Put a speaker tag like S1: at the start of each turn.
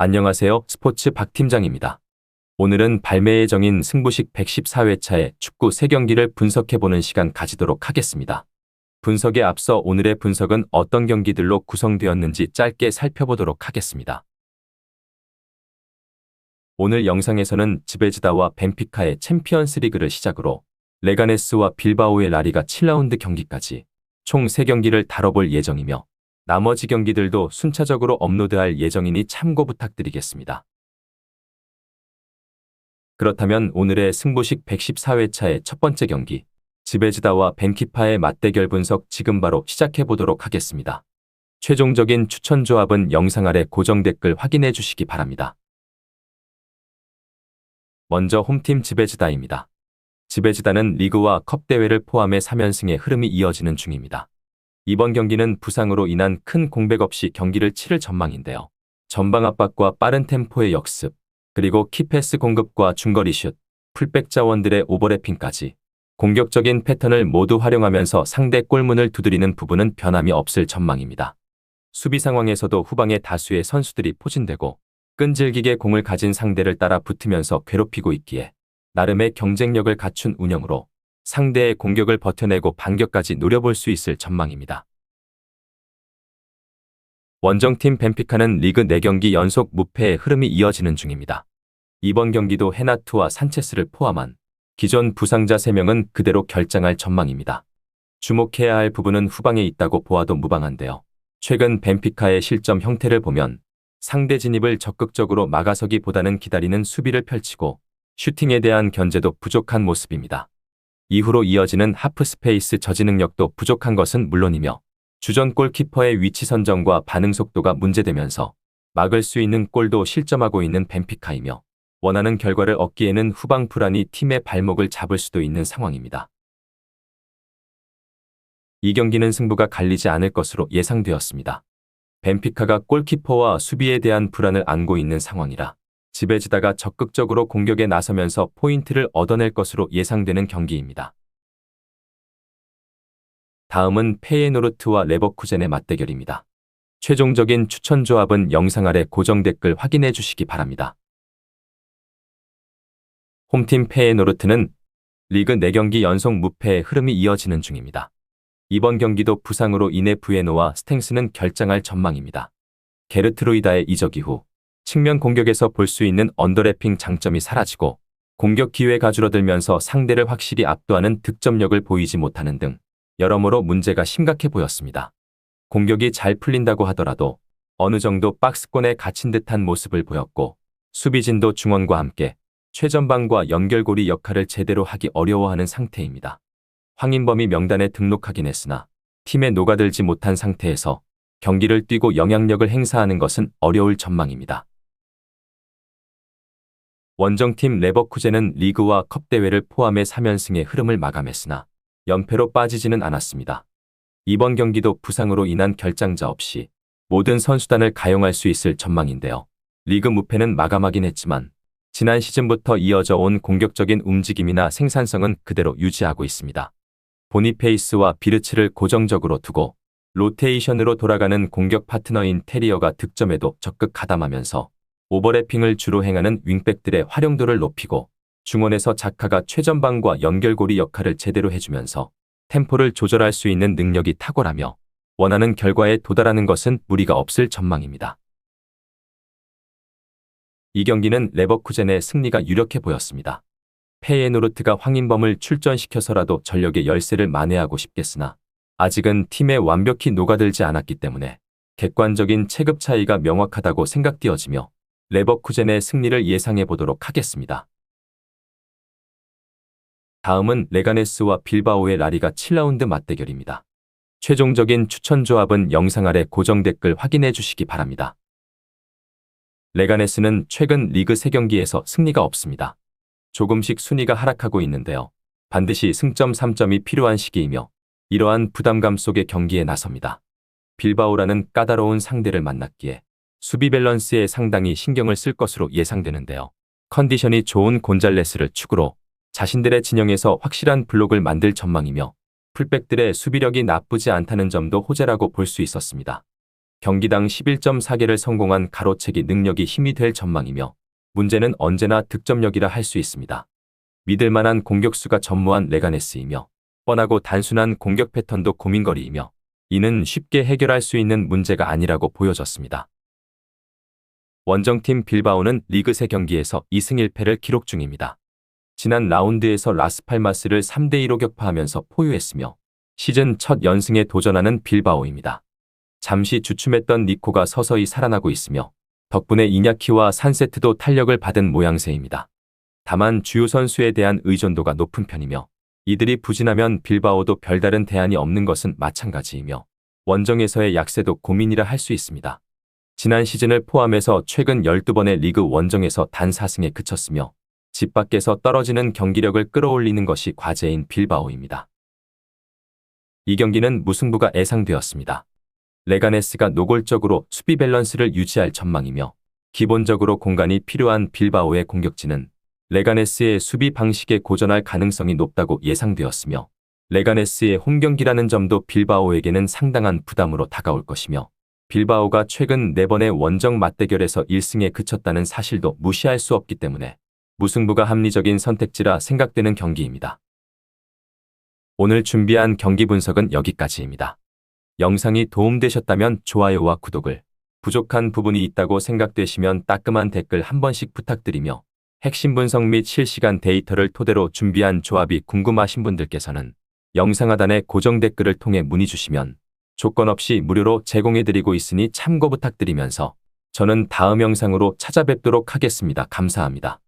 S1: 안녕하세요. 스포츠 박 팀장입니다. 오늘은 발매 예정인 승부식 114회차의 축구 3경기를 분석해보는 시간 가지도록 하겠습니다. 분석에 앞서 오늘의 분석은 어떤 경기들로 구성되었는지 짧게 살펴보도록 하겠습니다. 오늘 영상에서는 지베즈다와 벤피카의 챔피언스 리그를 시작으로 레가네스와 빌바오의 라리가 7라운드 경기까지 총 3경기를 다뤄볼 예정이며 나머지 경기들도 순차적으로 업로드할 예정이니 참고 부탁드리겠습니다. 그렇다면 오늘의 승부식 114회차의 첫 번째 경기, 지베즈다와 벤키파의 맞대결 분석 지금 바로 시작해 보도록 하겠습니다. 최종적인 추천 조합은 영상 아래 고정 댓글 확인해 주시기 바랍니다. 먼저 홈팀 지베즈다입니다. 지베즈다는 리그와 컵 대회를 포함해 3연승의 흐름이 이어지는 중입니다. 이번 경기는 부상으로 인한 큰 공백 없이 경기를 치를 전망인데요. 전방 압박과 빠른 템포의 역습, 그리고 키패스 공급과 중거리 슛, 풀백 자원들의 오버래핑까지 공격적인 패턴을 모두 활용하면서 상대 골문을 두드리는 부분은 변함이 없을 전망입니다. 수비 상황에서도 후방에 다수의 선수들이 포진되고 끈질기게 공을 가진 상대를 따라 붙으면서 괴롭히고 있기에 나름의 경쟁력을 갖춘 운영으로 상대의 공격을 버텨내고 반격까지 노려볼 수 있을 전망입니다. 원정팀 벤피카는 리그 4경기 연속 무패의 흐름이 이어지는 중입니다. 이번 경기도 헤나투와 산체스를 포함한 기존 부상자 3명은 그대로 결장할 전망입니다. 주목해야 할 부분은 후방에 있다고 보아도 무방한데요. 최근 벤피카의 실점 형태를 보면 상대 진입을 적극적으로 막아서기보다는 기다리는 수비를 펼치고 슈팅에 대한 견제도 부족한 모습입니다. 이후로 이어지는 하프 스페이스 저지 능력도 부족한 것은 물론이며 주전 골키퍼의 위치 선정과 반응 속도가 문제되면서 막을 수 있는 골도 실점하고 있는 벤피카이며 원하는 결과를 얻기에는 후방 불안이 팀의 발목을 잡을 수도 있는 상황입니다. 이 경기는 승부가 갈리지 않을 것으로 예상되었습니다. 벤피카가 골키퍼와 수비에 대한 불안을 안고 있는 상황이라 지베즈다가 적극적으로 공격에 나서면서 포인트를 얻어낼 것으로 예상되는 경기입니다. 다음은 페예노르트와 레버쿠젠의 맞대결입니다. 최종적인 추천 조합은 영상 아래 고정 댓글 확인해 주시기 바랍니다. 홈팀 페예노르트는 리그 4경기 연속 무패의 흐름이 이어지는 중입니다. 이번 경기도 부상으로 인해 부에노와 스탱스는 결장할 전망입니다. 게르트루이다의 이적 이후 측면 공격에서 볼 수 있는 언더래핑 장점이 사라지고 공격 기회가 줄어들면서 상대를 확실히 압도하는 득점력을 보이지 못하는 등 여러모로 문제가 심각해 보였습니다. 공격이 잘 풀린다고 하더라도 어느 정도 박스권에 갇힌 듯한 모습을 보였고 수비진도 중원과 함께 최전방과 연결고리 역할을 제대로 하기 어려워하는 상태입니다. 황인범이 명단에 등록하긴 했으나 팀에 녹아들지 못한 상태에서 경기를 뛰고 영향력을 행사하는 것은 어려울 전망입니다. 원정팀 레버쿠젠은 리그와 컵 대회를 포함해 3연승의 흐름을 마감했으나 연패로 빠지지는 않았습니다. 이번 경기도 부상으로 인한 결장자 없이 모든 선수단을 가용할 수 있을 전망인데요. 리그 무패는 마감하긴 했지만 지난 시즌부터 이어져 온 공격적인 움직임이나 생산성은 그대로 유지하고 있습니다. 보니페이스와 비르츠를 고정적으로 두고 로테이션으로 돌아가는 공격 파트너인 테리어가 득점에도 적극 가담하면서 오버래핑을 주로 행하는 윙백들의 활용도를 높이고 중원에서 자카가 최전방과 연결고리 역할을 제대로 해주면서 템포를 조절할 수 있는 능력이 탁월하며 원하는 결과에 도달하는 것은 무리가 없을 전망입니다. 이 경기는 레버쿠젠의 승리가 유력해 보였습니다. 페예노르트가 황인범을 출전시켜서라도 전력의 열세를 만회하고 싶겠으나 아직은 팀에 완벽히 녹아들지 않았기 때문에 객관적인 체급 차이가 명확하다고 생각되어지며 레버쿠젠의 승리를 예상해 보도록 하겠습니다. 다음은 레가네스와 빌바오의 라리가 7라운드 맞대결입니다. 최종적인 추천 조합은 영상 아래 고정 댓글 확인해 주시기 바랍니다. 레가네스는 최근 리그 3경기에서 승리가 없습니다. 조금씩 순위가 하락하고 있는데요. 반드시 승점 3점이 필요한 시기이며 이러한 부담감 속의 경기에 나섭니다. 빌바오라는 까다로운 상대를 만났기에 수비 밸런스에 상당히 신경을 쓸 것으로 예상되는데요. 컨디션이 좋은 곤잘레스를 축으로 자신들의 진영에서 확실한 블록을 만들 전망이며 풀백들의 수비력이 나쁘지 않다는 점도 호재라고 볼 수 있었습니다. 경기당 11.4개를 성공한 가로채기 능력이 힘이 될 전망이며 문제는 언제나 득점력이라 할 수 있습니다. 믿을 만한 공격수가 전무한 레가네스이며 뻔하고 단순한 공격 패턴도 고민거리이며 이는 쉽게 해결할 수 있는 문제가 아니라고 보여졌습니다. 원정팀 빌바오는 리그 3경기에서 2승 1패를 기록 중입니다. 지난 라운드에서 라스팔마스를 3대2로 격파하면서 포유했으며 시즌 첫 연승에 도전하는 빌바오입니다. 잠시 주춤했던 니코가 서서히 살아나고 있으며 덕분에 이냐키와 산세트도 탄력을 받은 모양새입니다. 다만 주요 선수에 대한 의존도가 높은 편이며 이들이 부진하면 빌바오도 별다른 대안이 없는 것은 마찬가지이며 원정에서의 약세도 고민이라 할 수 있습니다. 지난 시즌을 포함해서 최근 12번의 리그 원정에서 단 4승에 그쳤으며 집 밖에서 떨어지는 경기력을 끌어올리는 것이 과제인 빌바오입니다. 이 경기는 무승부가 예상되었습니다. 레가네스가 노골적으로 수비 밸런스를 유지할 전망이며 기본적으로 공간이 필요한 빌바오의 공격진은 레가네스의 수비 방식에 고전할 가능성이 높다고 예상되었으며 레가네스의 홈경기라는 점도 빌바오에게는 상당한 부담으로 다가올 것이며 빌바오가 최근 4번의 원정 맞대결에서 1승에 그쳤다는 사실도 무시할 수 없기 때문에 무승부가 합리적인 선택지라 생각되는 경기입니다. 오늘 준비한 경기 분석은 여기까지입니다. 영상이 도움되셨다면 좋아요와 구독을, 부족한 부분이 있다고 생각되시면 따끔한 댓글 한 번씩 부탁드리며 핵심 분석 및 실시간 데이터를 토대로 준비한 조합이 궁금하신 분들께서는 영상 하단의 고정 댓글을 통해 문의 주시면 조건 없이 무료로 제공해드리고 있으니 참고 부탁드리면서 저는 다음 영상으로 찾아뵙도록 하겠습니다. 감사합니다.